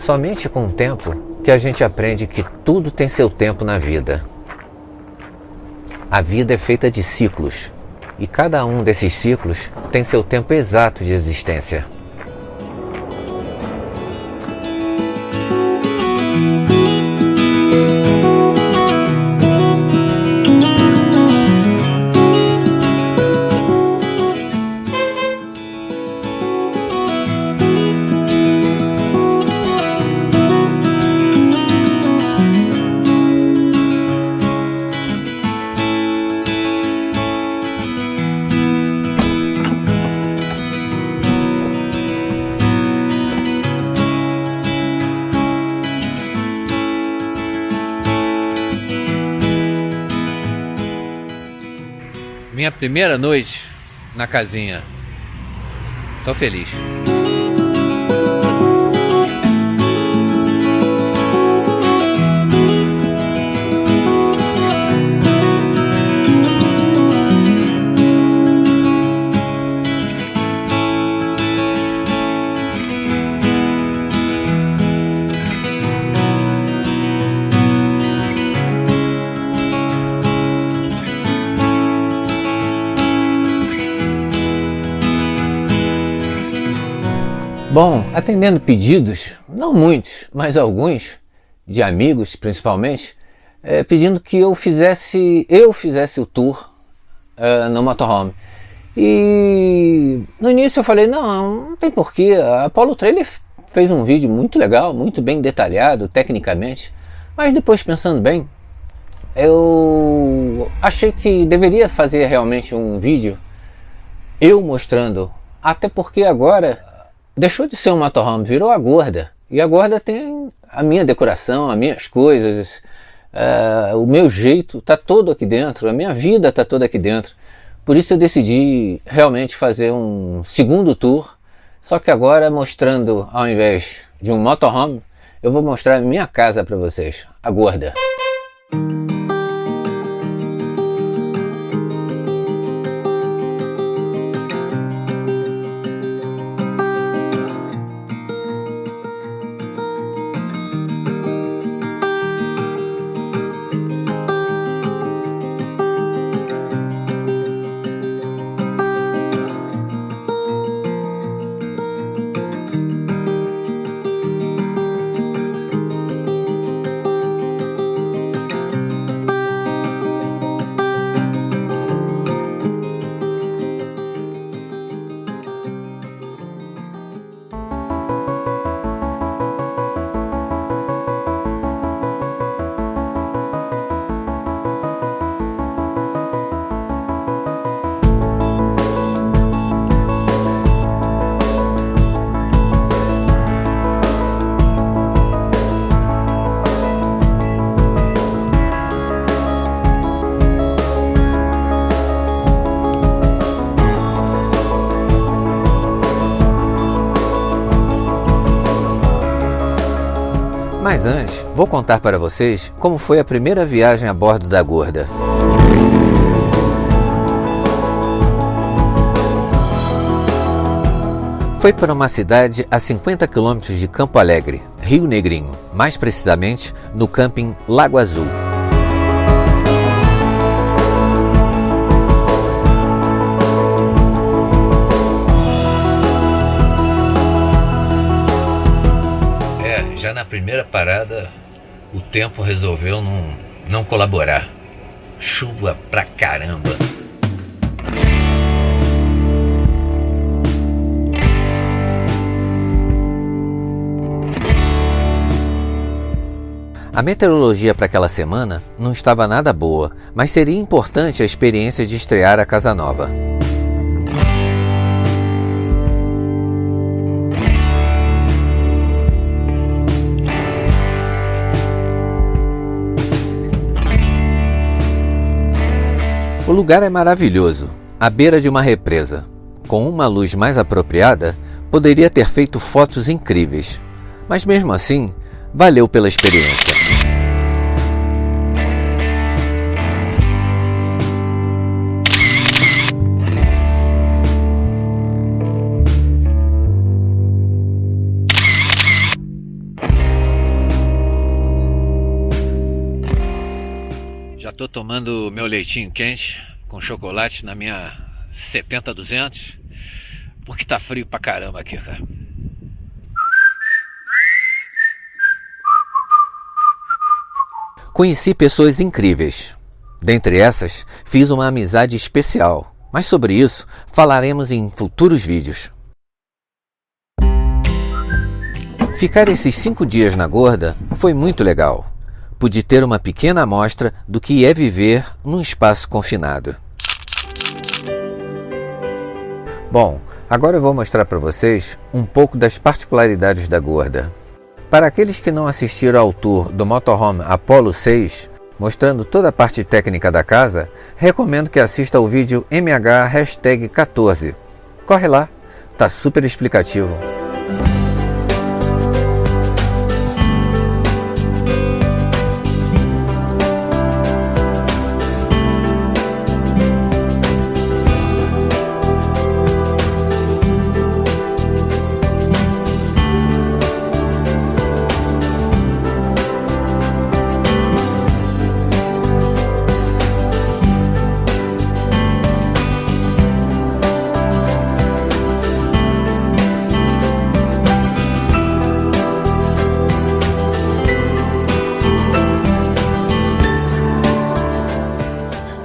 Somente com o tempo que a gente aprende que tudo tem seu tempo na vida. A vida é feita de ciclos, e cada um desses ciclos tem seu tempo exato de existência. Minha primeira noite na casinha. Tô feliz. Bom, atendendo pedidos, não muitos, mas alguns, de amigos principalmente, pedindo que eu fizesse o tour no motorhome. E no início eu falei, não tem porquê, a Apollo Trailer fez um vídeo muito legal, muito bem detalhado tecnicamente, mas depois pensando bem, eu achei que deveria fazer realmente um vídeo eu mostrando, até porque agora deixou de ser um motorhome, virou a Gorda. E a Gorda tem a minha decoração, as minhas coisas, o meu jeito está todo aqui dentro, a minha vida está toda aqui dentro. Por isso eu decidi realmente fazer um segundo tour, só que agora mostrando, ao invés de um motorhome, eu vou mostrar a minha casa para vocês, a Gorda. Mas antes, vou contar para vocês como foi a primeira viagem a bordo da Gorda. Foi para uma cidade a 50 km de Campo Alegre, Rio Negrinho, mais precisamente no camping Lago Azul. Já na primeira parada, o tempo resolveu não colaborar. Chuva pra caramba. A meteorologia para aquela semana não estava nada boa, mas seria importante a experiência de estrear a casa nova. O lugar é maravilhoso, à beira de uma represa. Com uma luz mais apropriada, poderia ter feito fotos incríveis, mas mesmo assim, valeu pela experiência. tô tomando meu leitinho quente com chocolate na minha 70-200, porque tá frio pra caramba aqui, cara. Conheci pessoas incríveis. Dentre essas, fiz uma amizade especial, mas sobre isso falaremos em futuros vídeos. Ficar esses 5 dias na Gorda foi muito legal. Pude ter uma pequena amostra do que é viver num espaço confinado. Bom, agora eu vou mostrar para vocês um pouco das particularidades da Gorda. Para aqueles que não assistiram ao tour do Motorhome Apollo 6, mostrando toda a parte técnica da casa, recomendo que assista ao vídeo MH#14. Corre lá, tá super explicativo.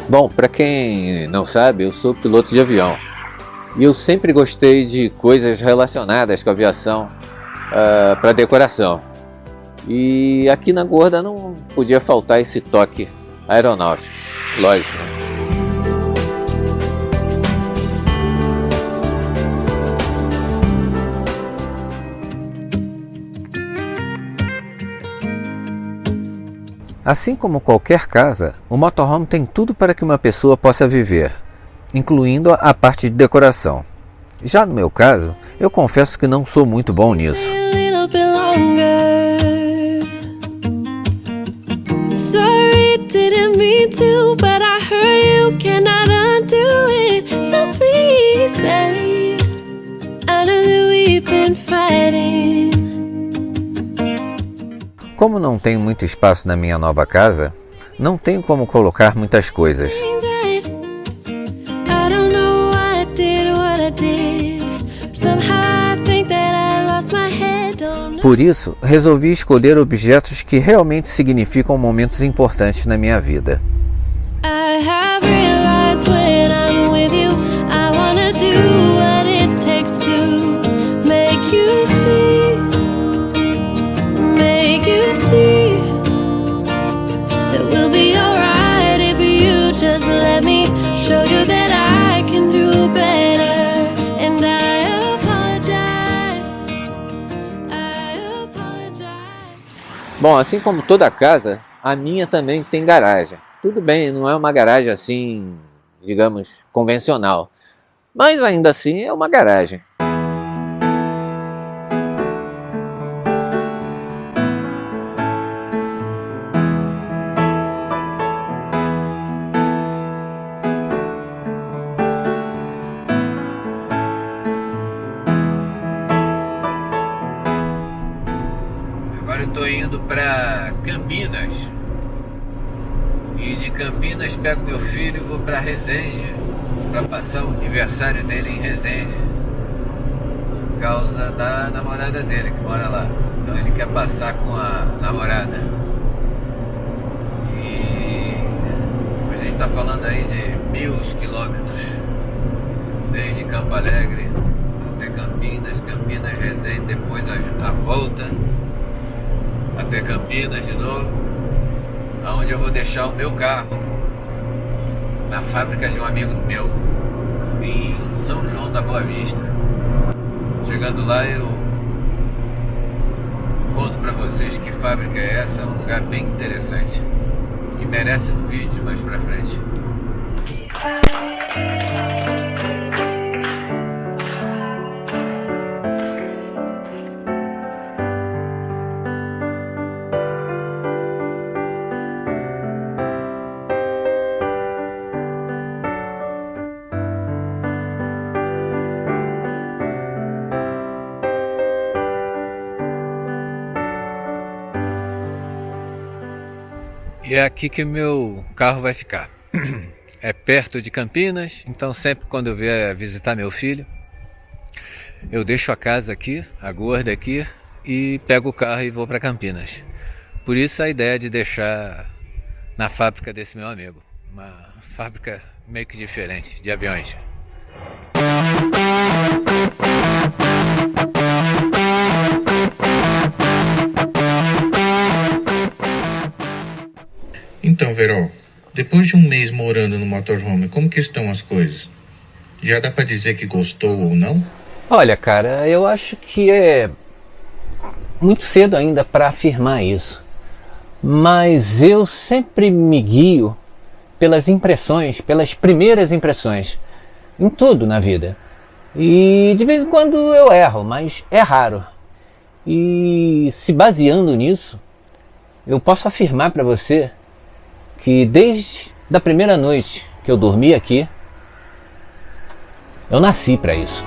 Bom, para quem não sabe, eu sou piloto de avião e eu sempre gostei de coisas relacionadas com aviação para decoração. E aqui na Gorda não podia faltar esse toque aeronáutico, lógico, né? Assim como qualquer casa, o motorhome tem tudo para que uma pessoa possa viver, incluindo a parte de decoração. Já no meu caso, eu confesso que não sou muito bom nisso. Como não tenho muito espaço na minha nova casa, não tenho como colocar muitas coisas. Por isso, resolvi escolher objetos que realmente significam momentos importantes na minha vida. Bom, assim como toda casa, a minha também tem garagem. Tudo bem, não é uma garagem assim, digamos, convencional, mas ainda assim é uma garagem. Agora eu tô indo para Campinas. E de Campinas pego meu filho e vou para Resende, para passar o aniversário dele em Resende, por causa da namorada dele que mora lá. Então ele quer passar com a namorada. E a gente tá falando aí de 1.000 quilômetros, desde Campo Alegre até Campinas, Campinas, Resende, depois a volta até Campinas de novo, aonde eu vou deixar o meu carro na fábrica de um amigo meu em São João da Boa Vista. Chegando lá eu conto pra vocês que fábrica é essa, é um lugar bem interessante que merece um vídeo mais pra frente. E é aqui que meu carro vai ficar. É perto de Campinas, então sempre quando eu vier visitar meu filho, eu deixo a casa aqui, a gorda aqui, e pego o carro e vou para Campinas. Por isso a ideia de deixar na fábrica desse meu amigo. Uma fábrica meio que diferente, de aviões. Então, Veró, depois de um mês morando no motorhome, como que estão as coisas? Já dá pra dizer que gostou ou não? Olha, cara, eu acho que é muito cedo ainda para afirmar isso. Mas eu sempre me guio pelas impressões, pelas primeiras impressões, em tudo na vida. E de vez em quando eu erro, mas é raro. E se baseando nisso, eu posso afirmar para você que desde a primeira noite que eu dormi aqui, eu nasci para isso.